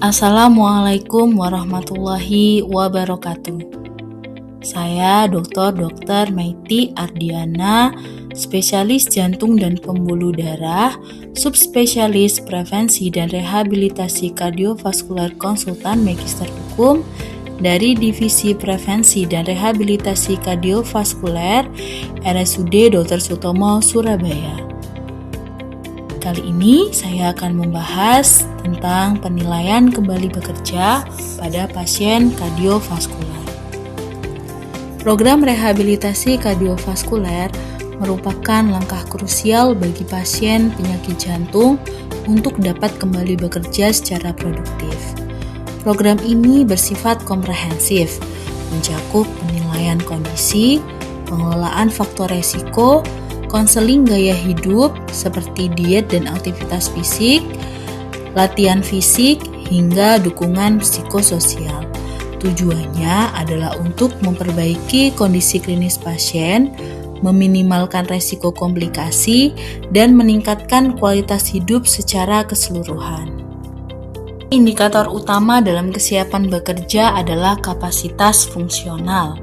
Assalamualaikum warahmatullahi wabarakatuh. Saya Dr. Maiti Ardiana, spesialis jantung dan pembuluh darah, subspesialis prevensi dan rehabilitasi kardiovaskular konsultan Magister Hukum dari Divisi Prevensi dan Rehabilitasi Kardiovaskuler RSUD Dr. Sutomo, Surabaya. Kali ini saya akan membahas tentang penilaian kembali bekerja pada pasien kardiovaskuler. Program rehabilitasi kardiovaskuler merupakan langkah krusial bagi pasien penyakit jantung untuk dapat kembali bekerja secara produktif. Program ini bersifat komprehensif, mencakup penilaian kondisi, pengelolaan faktor resiko, konseling gaya hidup seperti diet dan aktivitas fisik, latihan fisik, hingga dukungan psikososial. Tujuannya adalah untuk memperbaiki kondisi klinis pasien, meminimalkan resiko komplikasi, dan meningkatkan kualitas hidup secara keseluruhan. Indikator utama dalam kesiapan bekerja adalah kapasitas fungsional.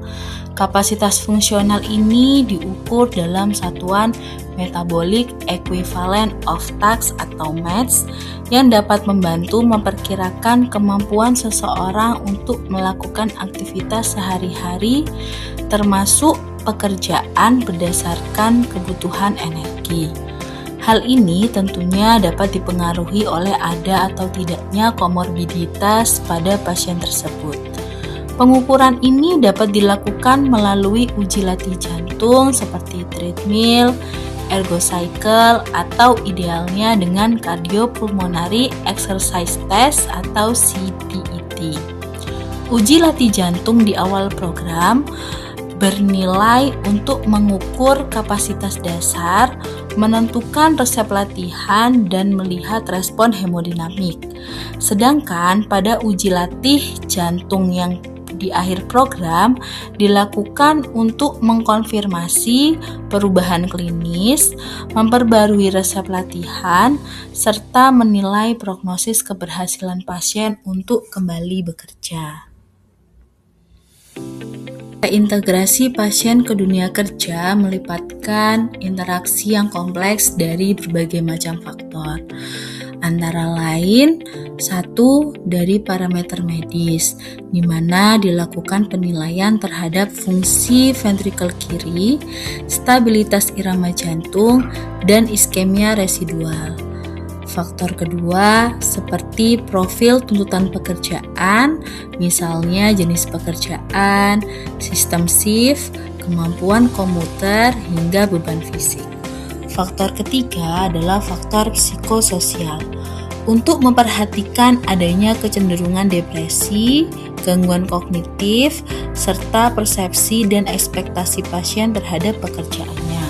Kapasitas fungsional ini diukur dalam satuan Metabolic Equivalent of Task atau METS yang dapat membantu memperkirakan kemampuan seseorang untuk melakukan aktivitas sehari-hari termasuk pekerjaan berdasarkan kebutuhan energi. Hal ini tentunya dapat dipengaruhi oleh ada atau tidaknya komorbiditas pada pasien tersebut. Pengukuran ini dapat dilakukan melalui uji latih jantung seperti treadmill, ergocycle, atau idealnya dengan cardiopulmonary exercise test atau CPET. Uji latih jantung di awal program bernilai untuk mengukur kapasitas dasar, menentukan resep latihan, dan melihat respon hemodinamik. Sedangkan pada uji latih jantung yang di akhir program dilakukan untuk mengkonfirmasi perubahan klinis, memperbarui resep latihan, serta menilai prognosis keberhasilan pasien untuk kembali bekerja. Integrasi pasien ke dunia kerja melibatkan interaksi yang kompleks dari berbagai macam faktor. Antara lain, satu dari parameter medis, di mana dilakukan penilaian terhadap fungsi ventrikel kiri, stabilitas irama jantung, dan iskemia residual. Faktor kedua, seperti profil tuntutan pekerjaan, misalnya jenis pekerjaan, sistem shift, kemampuan komuter, hingga beban fisik. Faktor ketiga adalah faktor psikososial. Untuk memperhatikan adanya kecenderungan depresi, gangguan kognitif, serta persepsi dan ekspektasi pasien terhadap pekerjaannya.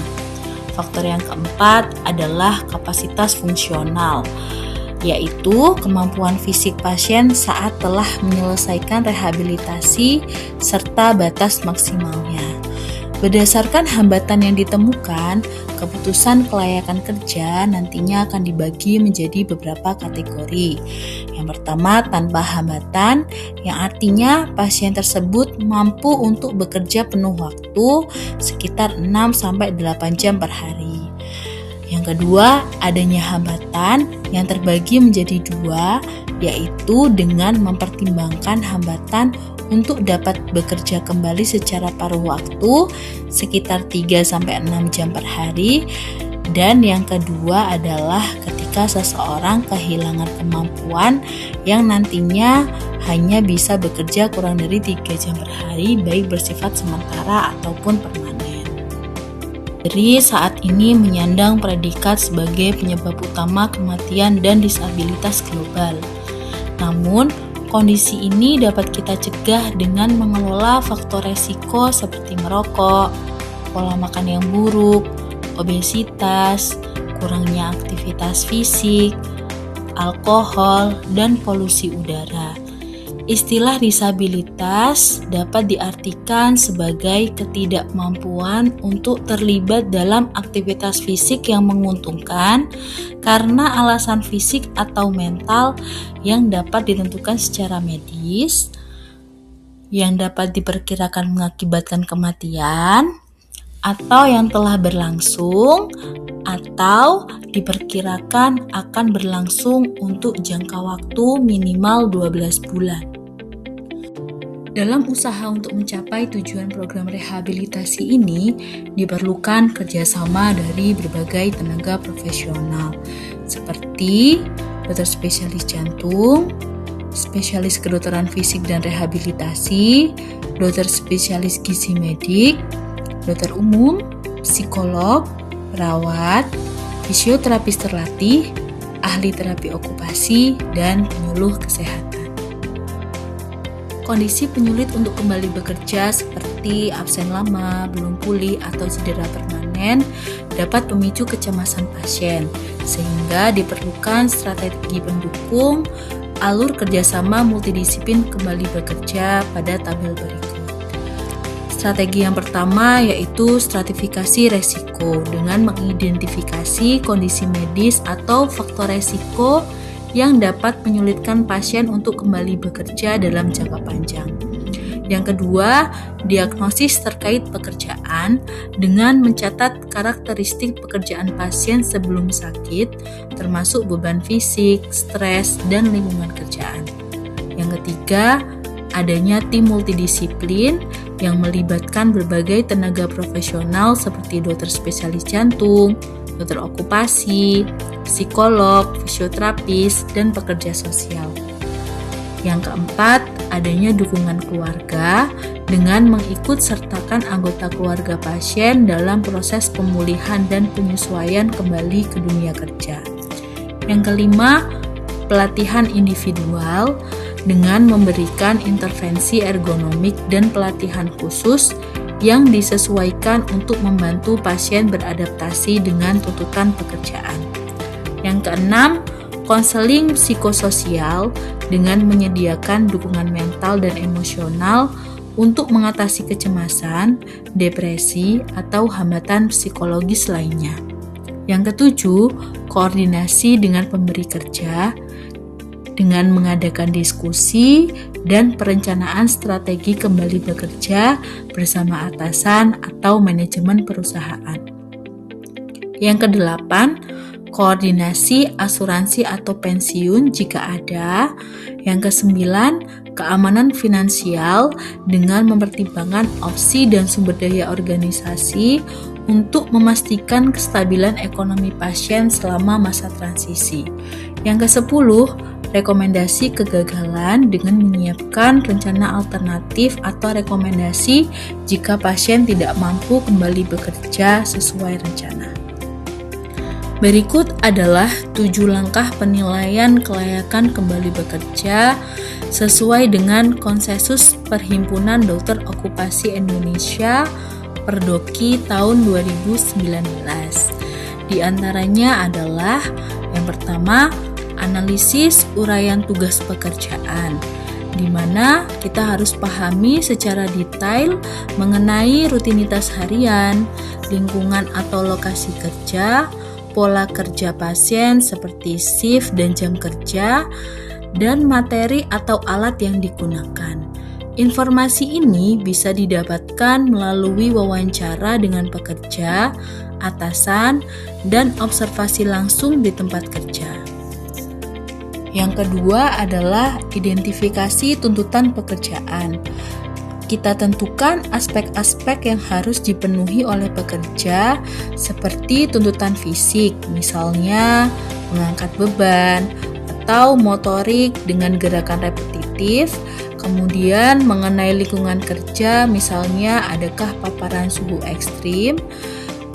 Faktor yang keempat adalah kapasitas fungsional, yaitu kemampuan fisik pasien saat telah menyelesaikan rehabilitasi serta batas maksimalnya. Berdasarkan hambatan yang ditemukan, keputusan kelayakan kerja nantinya akan dibagi menjadi beberapa kategori. Yang pertama, tanpa hambatan, yang artinya pasien tersebut mampu untuk bekerja penuh waktu sekitar 6-8 jam per hari. Yang kedua, adanya hambatan yang terbagi menjadi dua, yaitu dengan mempertimbangkan hambatan untuk dapat bekerja kembali secara paruh waktu sekitar 3-6 jam per hari. Dan yang kedua adalah ketika seseorang kehilangan kemampuan yang nantinya hanya bisa bekerja kurang dari 3 jam per hari, baik bersifat sementara ataupun permanen. Jadi saat ini menyandang predikat sebagai penyebab utama kematian dan disabilitas global. Namun, kondisi ini dapat kita cegah dengan mengelola faktor resiko seperti merokok, pola makan yang buruk, obesitas, kurangnya aktivitas fisik, alkohol, dan polusi udara. Istilah disabilitas dapat diartikan sebagai ketidakmampuan untuk terlibat dalam aktivitas fisik yang menguntungkan karena alasan fisik atau mental yang dapat ditentukan secara medis, yang dapat diperkirakan mengakibatkan kematian, atau yang telah berlangsung, atau diperkirakan akan berlangsung untuk jangka waktu minimal 12 bulan. Dalam usaha untuk mencapai tujuan program rehabilitasi ini, diperlukan kerjasama dari berbagai tenaga profesional, seperti dokter spesialis jantung, spesialis kedokteran fisik dan rehabilitasi, dokter spesialis gizi medik, dokter umum, psikolog, perawat, fisioterapis terlatih, ahli terapi okupasi, dan penyuluh kesehatan. Kondisi penyulit untuk kembali bekerja seperti absen lama, belum pulih, atau cedera permanen dapat memicu kecemasan pasien, sehingga diperlukan strategi pendukung alur kerjasama multidisiplin kembali bekerja pada tabel berikut. Strategi yang pertama yaitu stratifikasi resiko dengan mengidentifikasi kondisi medis atau faktor resiko yang dapat menyulitkan pasien untuk kembali bekerja dalam jangka panjang. Yang kedua, diagnosis terkait pekerjaan dengan mencatat karakteristik pekerjaan pasien sebelum sakit, termasuk beban fisik, stres, dan lingkungan kerjaan. Yang ketiga, adanya tim multidisiplin yang melibatkan berbagai tenaga profesional seperti dokter spesialis jantung, dokter okupasi, psikolog, fisioterapis, dan pekerja sosial. Yang keempat, adanya dukungan keluarga dengan mengikut sertakan anggota keluarga pasien dalam proses pemulihan dan penyesuaian kembali ke dunia kerja. Yang kelima, pelatihan individual dengan memberikan intervensi ergonomik dan pelatihan khusus yang disesuaikan untuk membantu pasien beradaptasi dengan tuntutan pekerjaan. Yang keenam, konseling psikososial dengan menyediakan dukungan mental dan emosional untuk mengatasi kecemasan, depresi, atau hambatan psikologis lainnya. Yang ketujuh, koordinasi dengan pemberi kerja dengan mengadakan diskusi dan perencanaan strategi kembali bekerja bersama atasan atau manajemen perusahaan. Yang kedelapan, koordinasi asuransi atau pensiun jika ada. Yang kesembilan, keamanan finansial dengan mempertimbangkan opsi dan sumber daya organisasi untuk memastikan kestabilan ekonomi pasien selama masa transisi. Yang kesepuluh, rekomendasi kegagalan dengan menyiapkan rencana alternatif atau rekomendasi jika pasien tidak mampu kembali bekerja sesuai rencana. Berikut adalah 7 langkah penilaian kelayakan kembali bekerja sesuai dengan konsensus Perhimpunan Dokter Okupasi Indonesia Perdoki tahun 2019. Di antaranya adalah yang pertama, analisis uraian tugas pekerjaan, di mana kita harus pahami secara detail mengenai rutinitas harian, lingkungan atau lokasi kerja, pola kerja pasien seperti shift dan jam kerja, dan materi atau alat yang digunakan. Informasi ini bisa didapatkan melalui wawancara dengan pekerja, atasan, dan observasi langsung di tempat kerja. Yang kedua adalah identifikasi tuntutan pekerjaan. Kita tentukan aspek-aspek yang harus dipenuhi oleh pekerja seperti tuntutan fisik, misalnya mengangkat beban, atau motorik dengan gerakan repetitif. Kemudian mengenai lingkungan kerja, misalnya adakah paparan suhu ekstrim,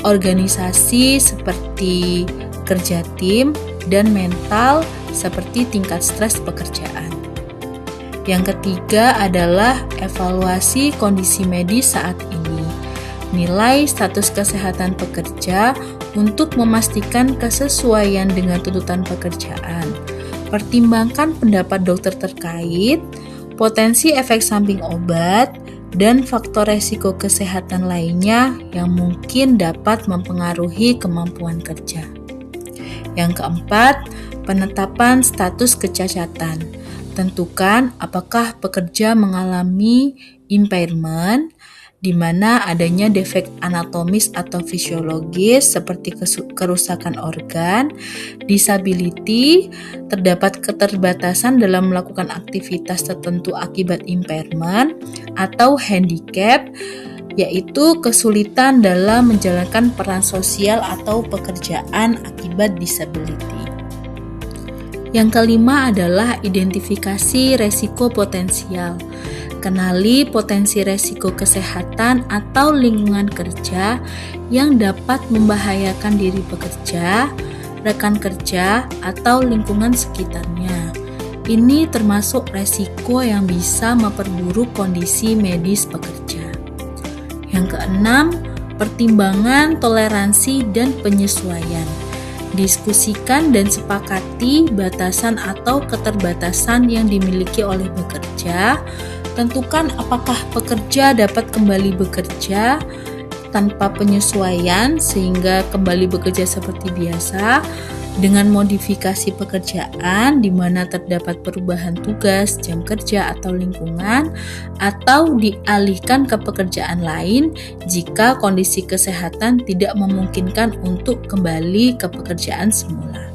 organisasi seperti kerja tim, dan mental seperti tingkat stres pekerjaan. Yang ketiga adalah evaluasi kondisi medis saat ini. Nilai status kesehatan pekerja untuk memastikan kesesuaian dengan tuntutan pekerjaan. Pertimbangkan pendapat dokter terkait potensi efek samping obat, dan faktor resiko kesehatan lainnya yang mungkin dapat mempengaruhi kemampuan kerja. Yang keempat, penetapan status kecacatan. Tentukan apakah pekerja mengalami impairment, di mana adanya defek anatomis atau fisiologis seperti kerusakan organ, disability, terdapat keterbatasan dalam melakukan aktivitas tertentu akibat impairment, atau handicap, yaitu kesulitan dalam menjalankan peran sosial atau pekerjaan akibat disability. Yang kelima adalah identifikasi resiko potensial. Kenali potensi resiko kesehatan atau lingkungan kerja yang dapat membahayakan diri pekerja, rekan kerja, atau lingkungan sekitarnya. Ini termasuk resiko yang bisa memperburuk kondisi medis pekerja. Yang keenam, pertimbangan toleransi dan penyesuaian. Diskusikan dan sepakati batasan atau keterbatasan yang dimiliki oleh pekerja. Tentukan apakah pekerja dapat kembali bekerja tanpa penyesuaian sehingga kembali bekerja seperti biasa dengan modifikasi pekerjaan di mana terdapat perubahan tugas, jam kerja atau lingkungan, atau dialihkan ke pekerjaan lain jika kondisi kesehatan tidak memungkinkan untuk kembali ke pekerjaan semula.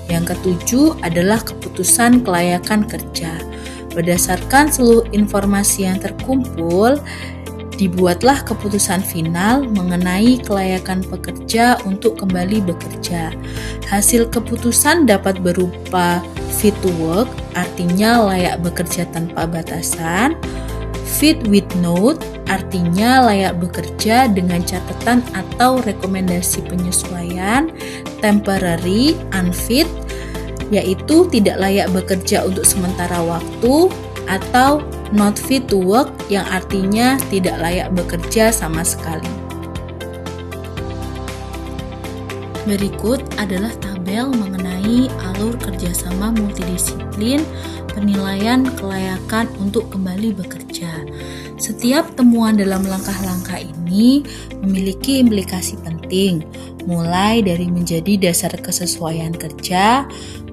Yang ketujuh adalah keputusan kelayakan kerja. Berdasarkan seluruh informasi yang terkumpul, dibuatlah keputusan final mengenai kelayakan pekerja untuk kembali bekerja. Hasil keputusan dapat berupa fit to work, artinya layak bekerja tanpa batasan, fit with note, artinya layak bekerja dengan catatan atau rekomendasi penyesuaian, temporary, unfit, yaitu tidak layak bekerja untuk sementara waktu, atau not fit to work yang artinya tidak layak bekerja sama sekali. Berikut adalah tabel mengenai alur kerjasama multidisiplin penilaian kelayakan untuk kembali bekerja. Setiap temuan dalam langkah-langkah ini memiliki implikasi penting, mulai dari menjadi dasar kesesuaian kerja,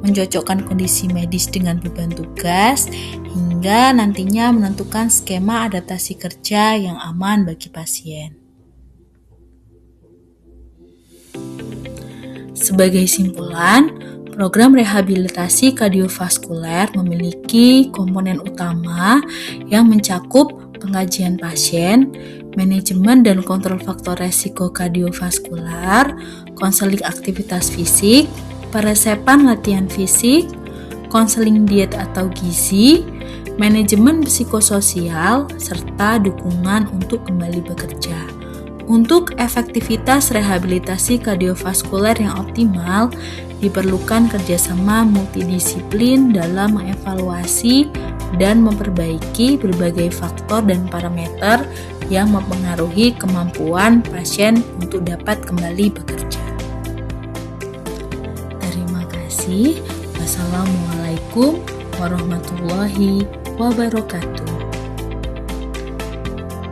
mencocokkan kondisi medis dengan beban tugas, hingga nantinya menentukan skema adaptasi kerja yang aman bagi pasien. Sebagai simpulan, program rehabilitasi kardiovaskuler memiliki komponen utama yang mencakup pengajian pasien, manajemen dan kontrol faktor resiko kardiovaskular, konseling aktivitas fisik, peresepan latihan fisik, konseling diet atau gizi, manajemen psikososial, serta dukungan untuk kembali bekerja. Untuk efektivitas rehabilitasi kardiovaskuler yang optimal, diperlukan kerjasama multidisiplin dalam mengevaluasi dan memperbaiki berbagai faktor dan parameter yang mempengaruhi kemampuan pasien untuk dapat kembali bekerja. Terima kasih. Wassalamualaikum warahmatullahi wabarakatuh.